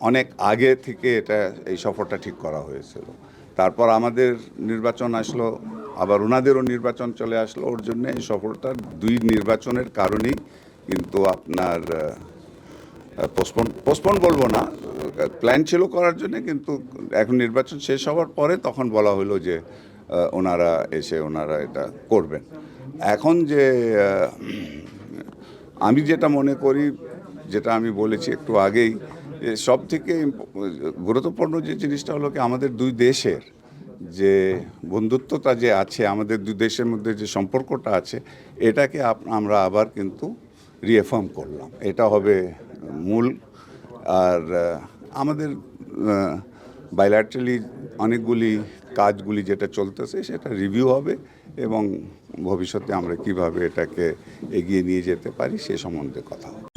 অনেক আগে থেকে এই সফরটা ঠিক করা হয়েছিল। তারপর আমাদের নির্বাচন আসলো, আবার ওনাদেরও নির্বাচন চলে আসলো। ওর জন্য এই সফরটা ২ নির্বাচনের কারণেই কিন্তু আপনার পোস্টপোন বলবো না, প্ল্যান ছিল করার জন্য, কিন্তু এখন নির্বাচন শেষ হওয়ার পরে তখন বলা হলো যে ওনারা এটা করবেন। এখন যে আমি যেটা মনে করি, যেটা আমি বলেছি একটু আগেই, সব থেকে গুরুত্বপূর্ণ যে জিনিসটা হলো কি, আমাদের দুই দেশের যে বন্ধুত্বটা যে আছে, আমাদের দুই দেশের মধ্যে যে সম্পর্কটা আছে, এটাকে আমরা আবার কিন্তু রিএফার্ম করলাম। এটা হবে মূল। আর আমাদের বাইল্যাটারালি অনেকগুলি কাজগুলি যেটা চলতেছে সেটা রিভিউ হবে, এবং ভবিষ্যতে আমরা কিভাবে এটাকে এগিয়ে নিয়ে যেতে পারি সে সম্বন্ধে কথা হবে।